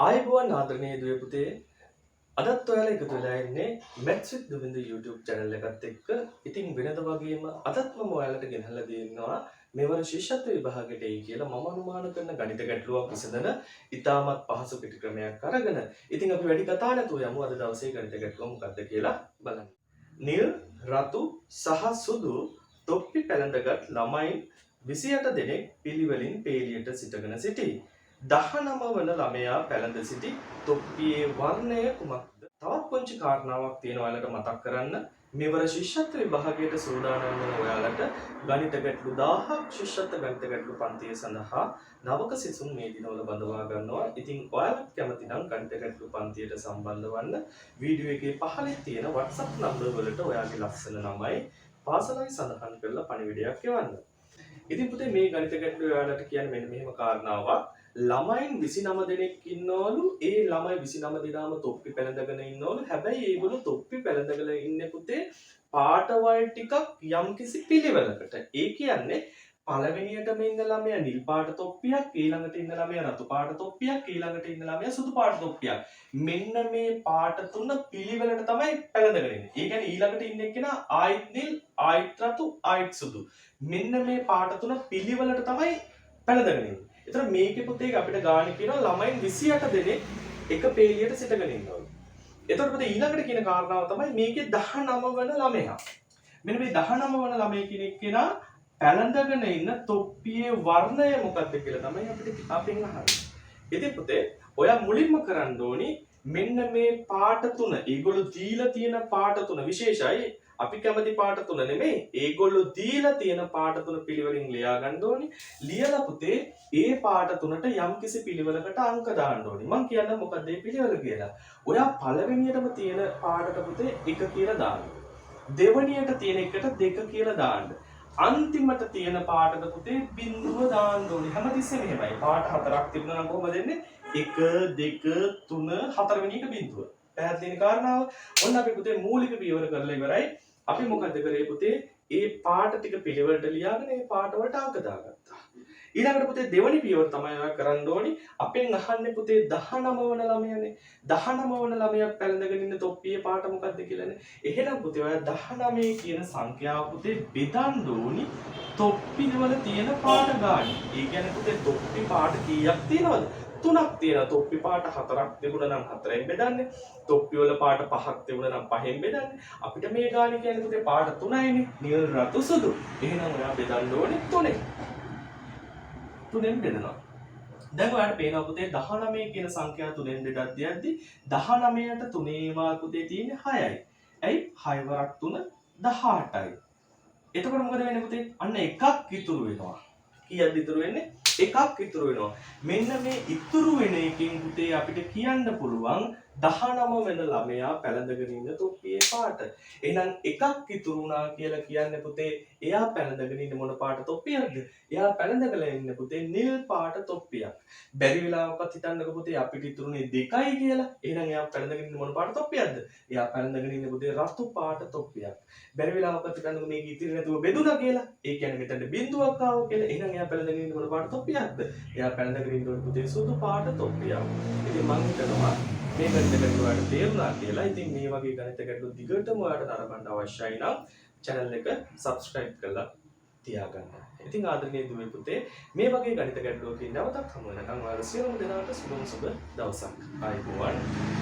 ආයුබෝවන් ආදරණීය දුවේ පුතේ අදත් ඔයාලා එකතු වෙලා ඉන්නේ Maths with Govinda YouTube channel එකත් එක්ක. ඉතින් වෙනද වගේම අදත් මම ඔයාලට ගෙනහලා දෙන්නවා මෙවර ශිෂ්‍යත්ව විභාගයට එයි කියලා මම අනුමාන කරන ගණිත ගැටලුවක් විසඳන ඉතාමත් පහසු පිටි ක්‍රමයක් අරගෙන. ඉතින් අපි වැඩි කතා නැතුව යමු අද දවසේ ගණිත ගැටලුව මොකක්ද කියලා බලන්න. නිල්, රතු සහ සුදු තොප්පි පැලඳගත් ළමයින් 28 දෙනෙක් පිළිවෙලින් පේලියට සිටගෙන සිටී. 19 වන ළමයා පැළඳ සිටි තොප්පියේ වර්ණය කුමක්ද? තවත් පුංචි කාරණාවක් තියෙනවා ඔයාලට මතක් කරන්න. මෙවර ශිෂ්‍යත්ව විභාගයට සූදානම් වන ඔයාලට ගණිත ගැටලු 1000ක් ශිෂ්‍යත්ව ගණිත ගැටලු පන්තිය සඳහා නවක සිසුන් මේ දිනවල බඳවා ගන්නවා. ඉතින් ඔයාලත් කැමති නම් ගණිත ගැටලු පන්තියට සම්බන්ධ වන්න වීඩියෝ එකේ පහළින් තියෙන WhatsApp නම්බර් වලට ඔයාගේ ලස්සන ළමයි පාසලයි සඳහන් කරලා පණිවිඩයක් එවන්න. ඉතින් පුතේ මේ ගණිත ගැටලුව ඔයාලට කියන්නේ මෙන්න මෙහෙම කාරණාවක්. ළමයින් 29 දෙනෙක් ඉන්නවලු. ඒ ළමයි 29 දෙනාම තොප්පි පැලඳගෙන ඉන්නවලු. හැබැයි ඒගොල්ලෝ තොප්පි පැලඳගෙන ඉන්නේ පුතේ පාටවල් ටිකක් යම්කිසි පිළිවෙලකට. ඒ කියන්නේ පළවෙනියටම ඉන්න ළමයා නිල් පාට තොප්පියක්, ඊළඟට ඉන්න ළමයා රතු පාට තොප්පියක්, ඊළඟට ඉන්න ළමයා සුදු පාට තොප්පියක්. මෙන්න මේ පාට තුන පිළිවෙලට තමයි පැලඳගෙන ඉන්නේ. ඒ කියන්නේ ඊළඟට ඉන්න එක්කෙනා ආයිත් නිල්, ආයිත් රතු, ආයිත් සුදු. මෙන්න මේ පාට තුන පිළිවෙලට තමයි පැලඳගෙන ඉන්නේ. එතන මේකේ පුතේ අපිට ගාණ කියනවා ළමයින් 28 දෙනෙක් එක පේලියට සිටගෙන ඉන්නවා. එතකොට පුතේ ඊළඟට කියන කාරණාව තමයි මේකේ 19 වන ළමයා. මෙන්න මේ 19 වන ළමයි කියන එක්කෙනා පැලඳගෙන ඉන්න තොප්පියේ වර්ණය මොකක්ද කියලා තමයි අපිට අපෙන් අහන්නේ. ඉතින් පුතේ ඔයා මුලින්ම කරන්න ඕනි මෙන්න මේ පාට තුන. ඒගොල්ලෝ දීලා තියෙන පාට තුන විශේෂයි. අපි කැමති පාට තුන නෙමෙයි. ඒගොල්ලෝ දීලා තියෙන පාට තුන පිළිවෙලින් ලියා ගන්න ඕනි. ලියලා පුතේ ඒ පාට තුනට යම්කිසි පිළිවෙලකට අංක දාන්න ඕනි. මම කියන්නම් මොකක්ද මේ පිළිවෙල කියලා. ඔයා පළවෙනියටම තියෙන පාටට පුතේ 1 කියලා දාන්න. දෙවෙනියට තියෙන එකට 2 කියලා දාන්න. අන්තිමට තියෙන පාටට පුතේ බිංදුව දාන්න ඕනි. හැමතිස්සෙම එහෙමයි. පාට 4ක් තිබුණා නම් කොහොමද දෙන්නේ? 1 2 3 4 වෙනි එක බිංදුව. පැහැදිලි කාරණාව. ඔන්න අපි පුතේ මූලික පියවර කරලා ඉවරයි. අපි මොකද කරේ පුතේ? ඒ පාට ටික පිළිවෙලට ලියාගෙන ඒ පාට වලට අංක දාගත්තා. ඊළඟට පුතේ දෙවනි පියවර තමයි ඔයා කරන්න ඕනි. අපෙන් අහන්නේ පුතේ 19 වන ළමයානේ. 19 වන ළමයා පැලඳගෙන ඉන්න තොප්පියේ පාට මොකක්ද කියලානේ. එහෙනම් පුතේ ඔයා 19 කියන සංඛ්‍යාව පුතේ බෙදන්න ඕනි තොප්පි වල තියෙන පාට ගාන. ඒ කියන්නේ පුතේ තොප්පි පාට කීයක් තියෙනවද? 3ක් තියෙනවා. තොප්පි පාට 4ක් තිබුණා නම් 4ෙන් බෙදන්නේ. තොප්පි වල පාට 5ක් තිබුණා නම් 5ෙන් බෙදන්නේ. අපිට මේ ගාන කියන්නේ පුතේ පාට 3යිනේ. නිල් රතු සුදු. එහෙනම් ඔයා බෙදන්න ඕනේ 3ෙන්. 3ෙන් බෙදනවා. දැන් ඔයාලට පේනවා පුතේ 19 කියන සංඛ්‍යාව 3ෙන් බෙදද්දී යද්දී 19ට 3 වා පුතේ තියෙන්නේ 6යි. ඇයි? 6 වරක් 3 18යි. එතකොට මොකද වෙන්නේ පුතේ? අන්න එකක් ඉතුරු වෙනවා. කීයක්ද ඉතුරු වෙන්නේ? එකක් ඉතුරු වෙනවා. මෙන්න මේ ඉතුරු වෙන එකෙන් පුතේ අපිට කියන්න පුළුවන් 19 වෙන ළමයා පැලඳගෙන ඉන්න තොප්පියේ පාට. එහෙනම් එකක් ඉතුරු වුණා කියලා කියන්නේ පුතේ එයා පැලඳගෙන ඉන්න මොන පාට තොප්පියක්ද? එයා පැලඳගෙන ඉන්න පුතේ නිල් පාට තොප්පියක්. බැරි වෙලාවකත් හිතන්නකෝ පුතේ අපිට ඉතුරුනේ 2යි කියලා. එහෙනම් එයා පැලඳගෙන ඉන්න මොන පාට තොප්පියක්ද? එයා පැලඳගෙන ඉන්න පුතේ රතු පාට තොප්පියක්. බැරි වෙලාවකත් හිතන්නකෝ මේක ඉතිරි නැතුව බෙදුණා කියලා. ඒ කියන්නේ මෙතන බිඳුවක් ආවා කියලා. එහෙනම් එයා පැලඳගෙන ඉන්න මොන පාට තොප්පියක්ද? එයා පැලඳගෙන ඉන්න ඕනේ පුතේ සුදු පාට තොප්පියක්. ඉතින් මම හිතනවා මේ ගණිත ගැටලු වලට තේරුණා කියලා. ඉතින් මේ වගේ ගණිත ගැටලු දිගටම ඔයාලට නරඹන්න අවශ්‍යයි නම් channel එක subscribe කරලා තියාගන්න. ඉතින් ආදරණීය දුවේ පුතේ මේ වගේ ගණිත ගැටලුවකින් නැවතත් හමු වෙනකම් ඔයාලා සියලුම දෙනාට සුබ දවසක්. ආයුබෝවන්.